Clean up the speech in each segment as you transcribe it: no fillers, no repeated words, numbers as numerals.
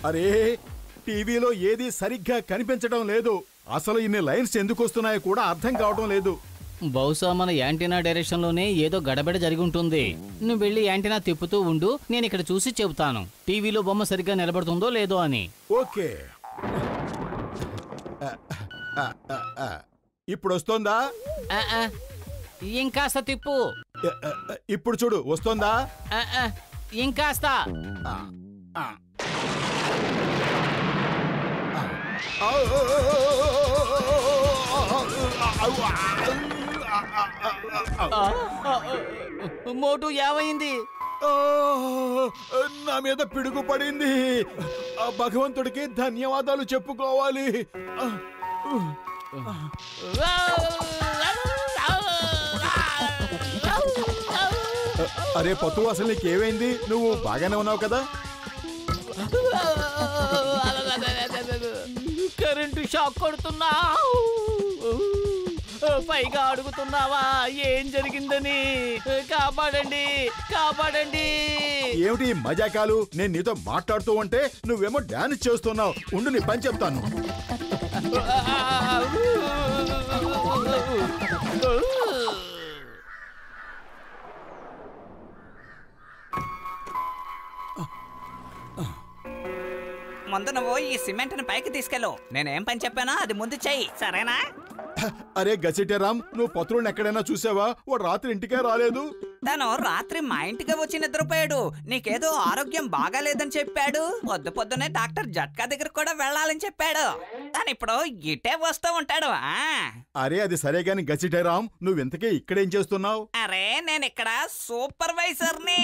అరే టీవీలో ఏది సరిగ్గా కనిపించడం లేదు. అసలు ఇన్ని లైన్స్ ఎందుకు వస్తున్నాయో కూడా అర్థం కావడం లేదు. బహుశా మన యాంటీనా డైరెక్షన్ లోనే ఏదో గడబిడ జరిగి ఉంటుంది. నువ్వు వెళ్ళి యాంటీనా తిప్పుతూ ఉండు, నేను ఇక్కడ చూసి చెబుతాను టీవీలో బొమ్మ సరిగ్గా నిలబడుతుందో లేదో అని. ఓకే, ఇప్పుడు వస్తోందా? ఇంకాస్త తిప్పు. ఇప్పుడు చూడు, వస్తోందా? ఇంకాస్త. మోటు ఏమైంది? నా మీద పిడుగు పడింది. భగవంతుడికి ధన్యవాదాలు చెప్పుకోవాలి. అరే పతు, అసలు నీకేమైంది? నువ్వు బాగానే ఉన్నావు కదా? కరెంటు షాక్ కొడుతున్నా, పైగా అడుగుతున్నావా ఏం జరిగిందని? కాపాడండి, కాపాడండి. ఏమిటి మజాకాలు? నేను నీతో మాట్లాడుతూ ఉంటే నువ్వేమో డాన్స్ చేస్తున్నావు. ఉండు, నీ పని చెప్తాను. ముందు నువ్వు ఈ సిమెంట్ ని పైకి తీసుకెళ్ళు. నేనేం పని చెప్పానో అది ముందు చెయ్యి, సరేనా? అరే గసిటేరామ్, నువ్వు పత్రుడిని ఎక్కడైనా చూసావా? వాడు రాత్రి ఇంటికే రాలేదు. తను రాత్రి మా ఇంటికి వచ్చి నిద్రపోయాడు. నీకేదో ఆరోగ్యం బాగాలేదని చెప్పాడు. పొద్దునే డాక్టర్ జట్కా దగ్గర కూడా వెళ్ళాలని చెప్పాడు. తను ఇప్పుడు ఇటే వస్తూ ఉంటాడు. అరే అది సరే గాని గసిటేరామ్, నువ్వెంతకే ఇక్కడేం చేస్తున్నావు? అరే నేను ఇక్కడ సూపర్వైజర్ ని.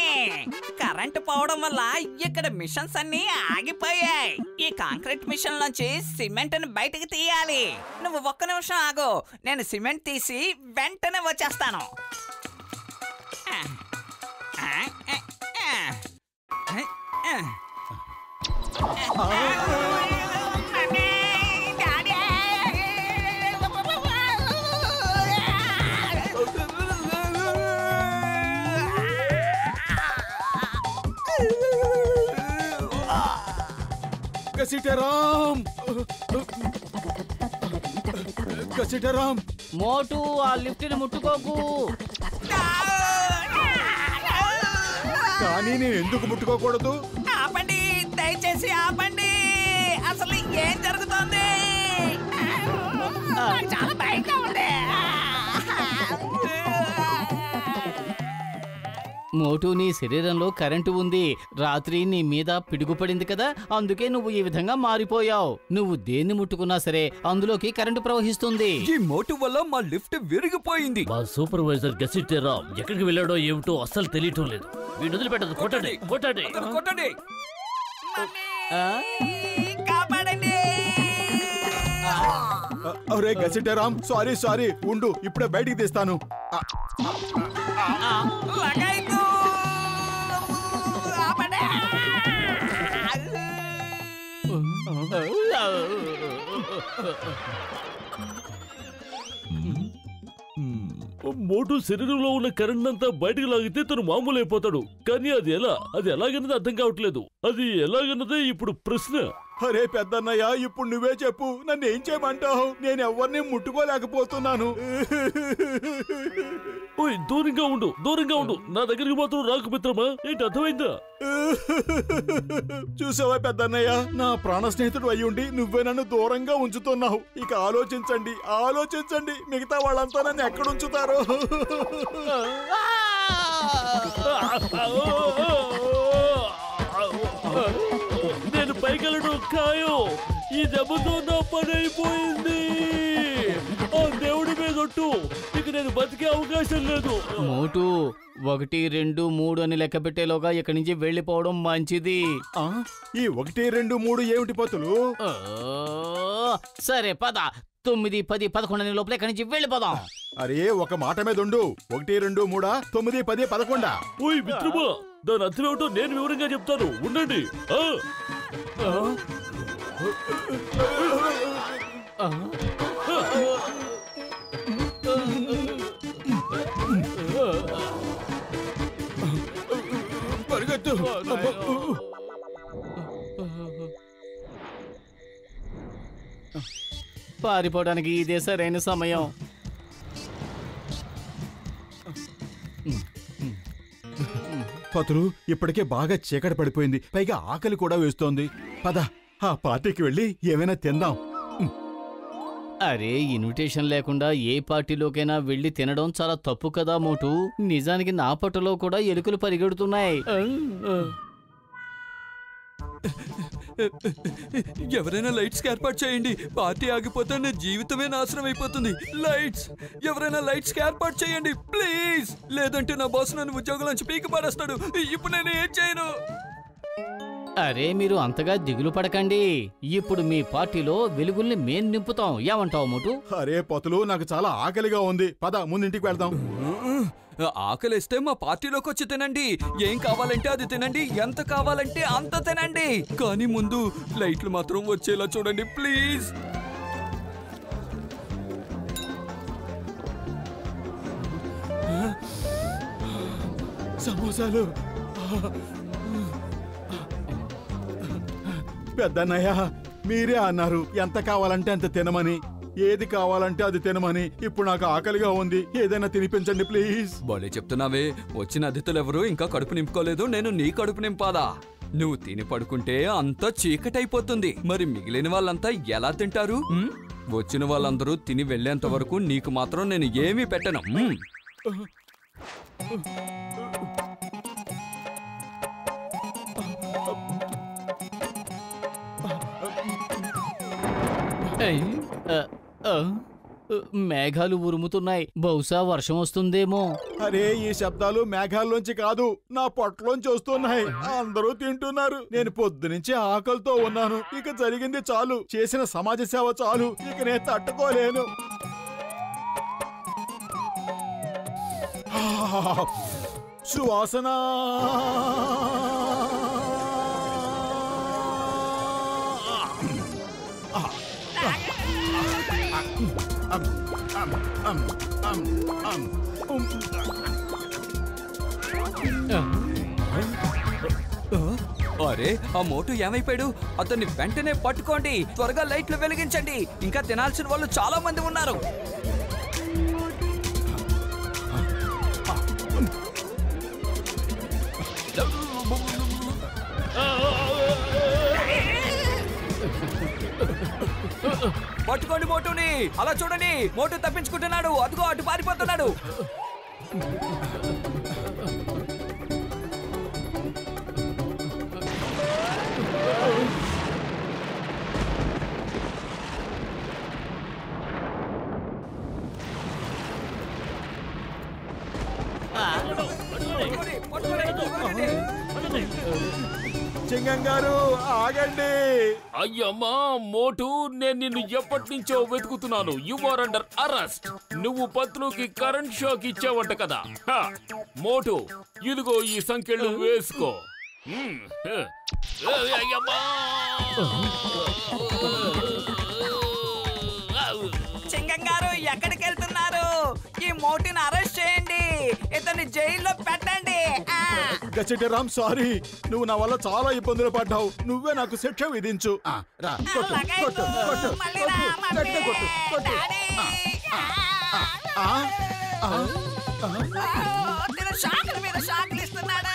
కరెంటు పోవడం వల్ల ఇక్కడ మిషన్స్ అన్ని ఆగిపోయాయి. ఈ కాంక్రీట్ మిషన్ నుంచి సిమెంట్ ని బయటికి తీయాలి. నువ్వు ఒక్క నిమిషం ఆగు, నేను సిమెంట్ తీసి వెంటనే వచ్చేస్తాను. గసిటేరామ్, గసిటేరామ్. మోటు, ఆ లిఫ్ట్ ని ముట్టుకోకు. కానీ నేను ఎందుకు ముట్టుకోకూడదు? ఆపండి, దయచేసి ఆపండి. అసలు ఏం జరుగుతోంది? చాలా భయంగా ఉంది. మోటు, నీ శరీరంలో కరెంటు ఉంది. రాత్రి నీ మీద పిడుగుపడింది కదా, అందుకే నువ్వు ఈ విధంగా మారిపోయావు. నువ్వు దేన్ని ముట్టుకున్నా సరే అందులోకి కరెంటు ప్రవహిస్తుంది. ఈ మోటు వల్ల మా లిఫ్ట్ విరిగిపోయింది. మా సూపర్వైజర్ గసిటేరామ్ ఎక్కడికి వెళ్ళాడో ఏమిటో అస్సలు తెలియటం లేదు. వీడు వదిలిపెట్టదు, కొట్టండి కొట్టండి కొట్టండి. కాపాడండి. అరే గసిటేరామ్, సారీ, ఉండు, ఇప్పుడే బయటికి తీస్తాను. లగాయితూ. ఆపండి. మోటు శరీరంలో ఉన్న కరెంట్ అంతా బయటకు లాగితే తను మామూలు అయిపోతాడు. కానీ అది ఎలాగన్నది అర్థం కావట్లేదు. అది ఎలాగన్నదే ఇప్పుడు ప్రశ్న. అరే పెద్దన్నయ్య, ఇప్పుడు నువ్వే చెప్పు, నన్ను ఏం చేయమంటావు? నేను ఎవరిని ముట్టుకోలేకపోతున్నాను. ఓయ్ దూరంగా ఉండు, నా దగ్గరికి మాత్రం రాకు మిత్రమా. ఏంటి అర్థమైందా? చూసావా పెద్దన్నయ్య, నా ప్రాణ స్నేహితుడు అయ్యుండి నువ్వే నన్ను దూరంగా ఉంచుతున్నావు. ఇక ఆలోచించండి, మిగతా వాళ్ళంతా నన్ను ఎక్కడ ఉంచుతారో. నేను పైకెళ్ళడు ఖాయం. ఈ దెబ్బతో నా పని అయిపోయింది. ఆ దేవుడి మీద ఒట్టు, ఇక నేను బతికే అవకాశం లేదు. మోటు, 1, 2, 3 అని లెక్క పెట్టేలోగా ఇక్కడి నుంచి వెళ్ళిపోవడం మంచిది. ఈ 1, 2, 3 ఏమిటి పతులు? సరే పద, 9, 10, 11 అనే లోపల ఇక్కడి నుంచి వెళ్ళిపోదాం. అరే ఒక మాట మీద ఉండు. 1, 2, 3, 9, 10, 11. ఓయ్ మిత్రమా, దాని అర్థం ఏమిటో నేను వివరంగా చెప్తాను, ఉండండి. పరిగెత్తు. పారిపోవడానికి ఇదే సరైన సమయం. పతులు ఇప్పటికే బాగా చీకటి పడిపోయింది, పైగా ఆకలి కూడా వేస్తోంది. పద ఆ పార్టీకి వెళ్ళి ఏమైనా తిందాం. అరే, ఇన్విటేషన్ లేకుండా ఏ పార్టీలోకైనా వెళ్ళి తినడం చాలా తప్పు కదా మోటు. నిజానికి నా పట్టులో కూడా ఎలుకలు పరిగెడుతున్నాయి. ఎవరైనా లైట్స్ ఏర్పాటు చేయండి. పార్టీ ఆగిపోతే నా జీవితమే నాశనం అయిపోతుంది. లైట్స్, ఎవరైనా లైట్స్ ఏర్పాటు చేయండి ప్లీజ్. లేదంటే నా బాస్ నన్ను ఉద్యోగం నుంచి పీకి పడేస్తాడు. ఇప్పుడు నేను ఏం చేయను? అరే, మీరు అంతగా దిగులు పడకండి. ఇప్పుడు మీ పార్టీలో వెలుగుల్ని మేం నింపుతాం. ఏమంటావు మోటు? అరే పతులు, నాకు చాలా ఆకలిగా ఉంది. పద ముందింటికి వెళ్దాం. ఆకలిస్తే మా పార్టీలోకి వచ్చి తినండి. ఏం కావాలంటే అది తినండి, ఎంత కావాలంటే అంత తినండి. కానీ ముందు లైట్లు మాత్రం వచ్చేలా చూడండి ప్లీజ్. సమోసాలు. పెద్దన్నయ్య, మీరే అన్నారు ఎంత కావాలంటే అంత తినమని, ఏది కావాలంటే అది తినమని. ఇప్పుడు నాకు ఆకలిగా ఉంది, ఏదైనా తినిపించండి ప్లీజ్. బాలే చెప్తున్నావే. వచ్చిన అతిథులు ఎవరు ఇంకా కడుపు నింపుకోలేదు. నేను నీ కడుపు నింపాదా? నువ్వు తిని పడుకుంటే అంతా చీకటైపోతుంది. మరి మిగిలిన వాళ్ళంతా ఎలా తింటారు? వచ్చిన వాళ్ళందరూ తిని వెళ్లేంత వరకు నీకు మాత్రం నేను ఏమీ పెట్టను. మేఘాలు ఉరుముతున్నాయి. బహుశా వర్షం వస్తుందేమో. అరే, ఈ శబ్దాలు మేఘాల్లోంచి కాదు, నా పొట్టలోంచి వస్తున్నాయి. అందరూ తింటున్నారు. నేను పొద్దునుంచి ఆకలితో ఉన్నాను. ఇక జరిగింది చాలు, చేసిన సమాజ సేవ చాలు. ఇక నేను తట్టుకోలేను. సువాసన. అరే, ఆ మోటు ఏమైపోయాడు? అతన్ని వెంటనే పట్టుకోండి. త్వరగా లైట్లు వెలిగించండి. ఇంకా తినాల్సిన వాళ్ళు చాలా మంది ఉన్నారు. పట్టుకోండి మోటుని. అలా చూడండి, మోటు తప్పించుకుంటున్నాడు. అదిగో అటు పారిపోతున్నాడు. చింగం గారు, ఆగండి. అయ్యమ్మా మోటు, నేను నిన్ను ఎప్పటి నుంచో వెతుకుతున్నాను. You are under arrest. నువ్వు పత్రుకి కరెంట్ షాక్ ఇచ్చావంట కదా. మోటు, ఇదిగో ఈ సంఖ్యలు వేసుకో. అయ్యమ్మా, చింగం గారు ఎక్కడికి వెళ్తున్నారు? ఈ మోటిని అరెస్ట్ చేయండి. ఇతన్ని జైల్లో పెట్టండి. గచ్చటిరామ్, సారీ. నువ్వు నా వల్ల చాలా ఇబ్బందులు పడ్డావు. నువ్వే నాకు శిక్ష విధించు. రా, కొట్టు, కొట్టు, కొట్టు, మళ్ళీ రా, కొట్టు, మమ్మీ. గట్టిగా కొట్టు, కొట్టు. డాడీ. తిను షాకుల మీద షాకులు ఇస్తున్నాడు.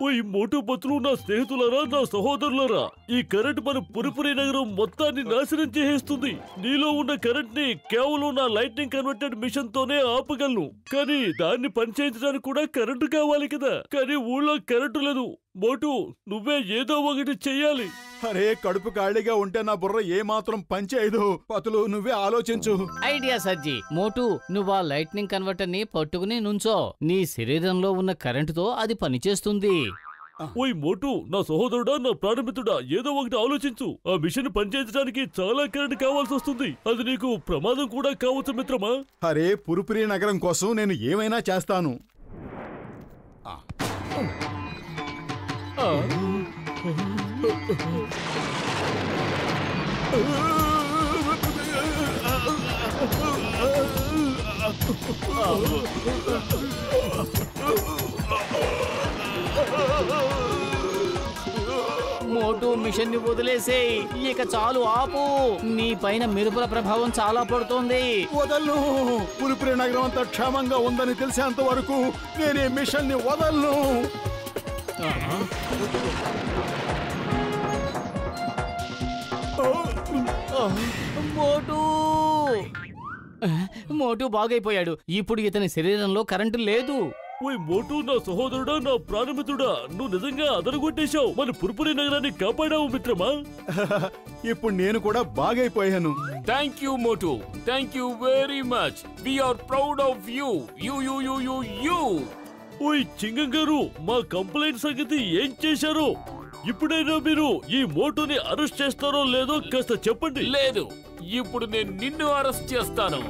ఓయ్ మోటు పత్రులు, నా స్నేహితులరా, నా సహోదరులరా, ఈ కరెంట్ మన పురిపురి నగరం మొత్తాన్ని నాశనం చేసేస్తుంది. నీలో ఉన్న కరెంట్ ని కేవలం నా లైట్నింగ్ కన్వర్టెడ్ మిషన్ తోనే ఆపగలను. కానీ దాన్ని పనిచేయించడానికి కూడా కరెంటు కావాలి కదా. కానీ ఊళ్ళో కరెంటు లేదు. మోటు, నువ్వే ఏదో ఒకటి చెయ్యాలి. అరే, కడుపు ఖాళీగా ఉంటే నా బుర్ర ఏమాత్రం పనిచేయదు. పతులు, నువ్వే ఆలోచించు. ఐడియా సజ్జి. మోటు, నువ్వు ఆ లైట్నింగ్ కన్వర్టర్ ని పట్టుకుని నుంచో. నీ శరీరంలో ఉన్న కరెంటుతో అది పనిచేస్తుంది. ఓయ్ మోటు, నా సహోదరుడా, నా ప్రాణమిత్రుడా, ఏదో ఒకటి ఆలోచించు. ఆ మిషన్ పనిచేయించడానికి చాలా కరెంట్ కావాల్సి వస్తుంది. అది నీకు ప్రమాదం కూడా కావచ్చు మిత్రమా. అరే, పురుపురి నగరం కోసం నేను ఏమైనా చేస్తాను. మోటు మిషన్ ని వదిలేసేయ్. ఇక చాలు, ఆపు. నీ పైన మెరుపుల ప్రభావం చాలా పడుతోంది. వదలను. పులిపురి నగరం అంతా క్షేమంగా ఉందని తెలిసేంత వరకు నేను ఈ మిషన్ ని వదలను. మోటు మోటు బాగైపోయాడు. ఇప్పుడు ఇతని శరీరంలో కరెంటు లేదు. ఓయ్ మోటు, నా సహోదరుడా, నా ప్రాణమిత్రుడా, నువ్వు నిజంగా అదరగొట్టేశావు. మన పురుపురి నగరాన్ని కాపాడావు మిత్రమా. ఇప్పుడు నేను కూడా బాగైపోయాను. Thank you Motu, thank you very much. We are proud of you. You. ఓయ్ చింగం గారు, మా కంప్లైంట్ సంగతి ఏం చేశారు? ఇప్పుడైనా మీరు ఈ మోటుని అరెస్ట్ చేస్తారో లేదో కాస్త చెప్పండి. లేదు, ఇప్పుడు నేను నిన్ను అరెస్ట్ చేస్తాను.